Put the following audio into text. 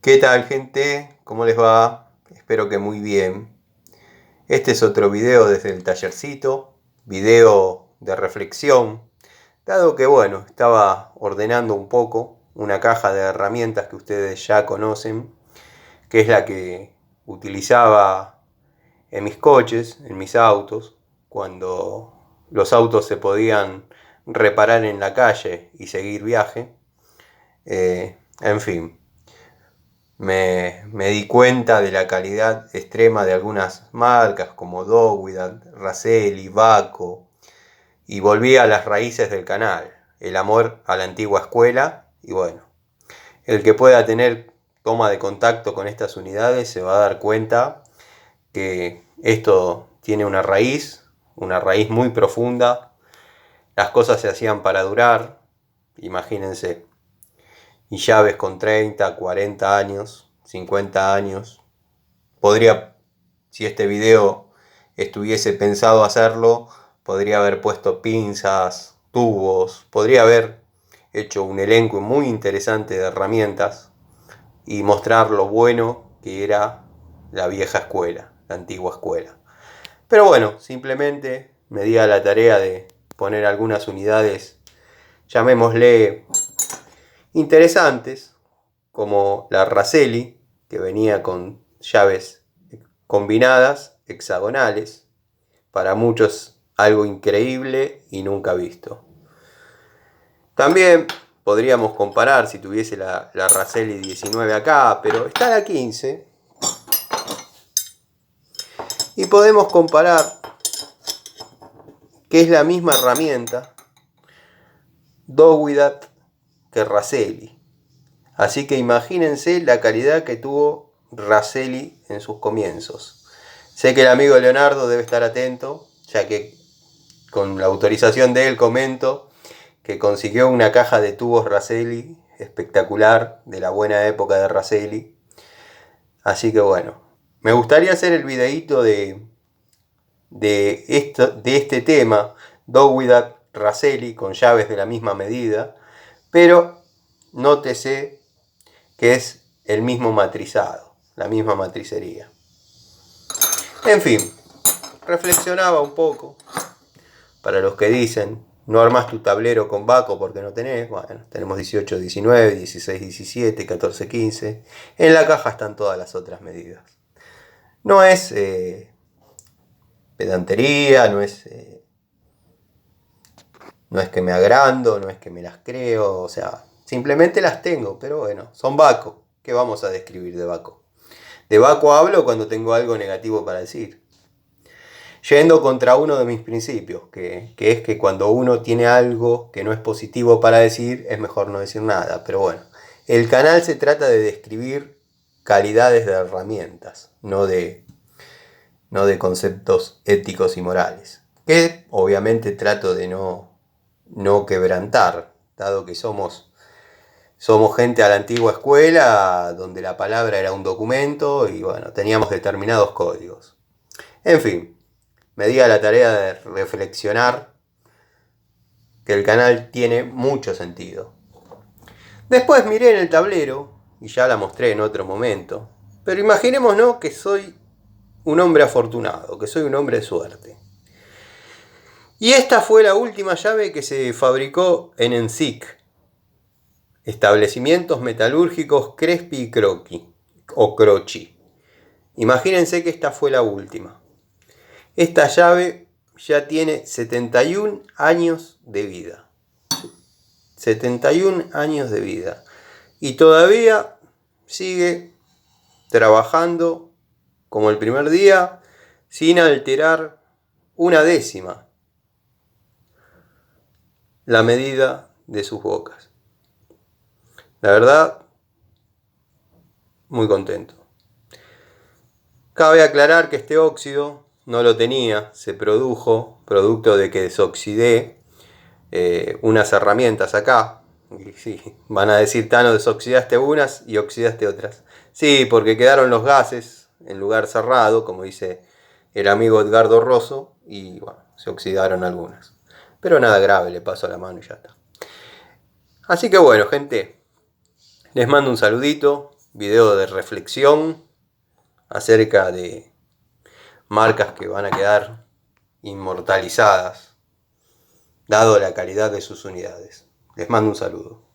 ¿Qué tal, gente? ¿Cómo les va? Espero que muy bien. Este es otro video desde el tallercito, video de reflexión, dado que bueno, estaba ordenando un poco una caja de herramientas que ustedes ya conocen, que es la que utilizaba en mis coches, en mis autos, cuando los autos se podían reparar en la calle y seguir viaje. En fin. Me di cuenta de la calidad extrema de algunas marcas como Dogwithat, Raselli, Vaco, y volví a las raíces del canal, el amor a la antigua escuela. Y bueno, el que pueda tener toma de contacto con estas unidades se va a dar cuenta que esto tiene una raíz muy profunda. Las cosas se hacían para durar, imagínense, y llaves con 30, 40 años, 50 años. Podría, si este video estuviese pensado hacerlo, podría haber puesto pinzas, tubos, podría haber hecho un elenco muy interesante de herramientas y mostrar lo bueno que era la vieja escuela, la antigua escuela. Pero bueno, simplemente me di a la tarea de poner algunas unidades, llamémosle interesantes, como la Raselli, que venía con llaves combinadas, hexagonales, para muchos algo increíble y nunca visto. También podríamos comparar si tuviese la Raselli 19 acá, pero está la 15. Y podemos comparar que es la misma herramienta Dogwithat que Raselli. Así que imagínense la calidad que tuvo Raselli en sus comienzos. Sé que el amigo Leonardo debe estar atento, ya que con la autorización de él comento que consiguió una caja de tubos Raselli espectacular, de la buena época de Raselli. Así que bueno, me gustaría hacer el videíto de este tema, Dogwithat Raselli, con llaves de la misma medida, pero nótese que es el mismo matrizado, la misma matricería. En fin, reflexionaba un poco. Para los que dicen, no armás tu tablero con Vaco porque no tenés, bueno, tenemos 18, 19, 16, 17, 14, 15. En la caja están todas las otras medidas. No es pedantería, no es que me agrando, no es que me las creo, o sea, simplemente las tengo, pero bueno, son Vaco. ¿Qué vamos a describir de Vaco? De Vaco hablo cuando tengo algo negativo para decir. Yendo contra uno de mis principios, que es que cuando uno tiene algo que no es positivo para decir, es mejor no decir nada. Pero bueno, el canal se trata de describir calidades de herramientas, no de conceptos éticos y morales. Que obviamente trato de no quebrantar, dado que somos gente a la antigua escuela, donde la palabra era un documento y bueno, teníamos determinados códigos. En fin, me di a la tarea de reflexionar que el canal tiene mucho sentido. Después miré en el tablero, y ya la mostré en otro momento, pero imaginémonos que soy un hombre afortunado, que soy un hombre de suerte. Y esta fue la última llave que se fabricó en ENSIC, Establecimientos Metalúrgicos Crespi y Croci, o Croci. Imagínense que esta fue la última. Esta llave ya tiene 71 años de vida. 71 años de vida. Y todavía sigue trabajando como el primer día, sin alterar una décima la medida de sus bocas. La verdad, muy contento. Cabe aclarar que este óxido no lo tenía, se produjo producto de que desoxidé unas herramientas acá. Y sí, van a decir, Tano, desoxidaste unas y oxidaste otras. Sí, porque quedaron los gases en lugar cerrado, como dice el amigo Edgardo Rosso, y bueno, se oxidaron algunas. Pero nada grave, le paso la mano y ya está. Así que bueno, gente, les mando un saludito. video de reflexión acerca de marcas que van a quedar inmortalizadas, dado la calidad de sus unidades. Les mando un saludo.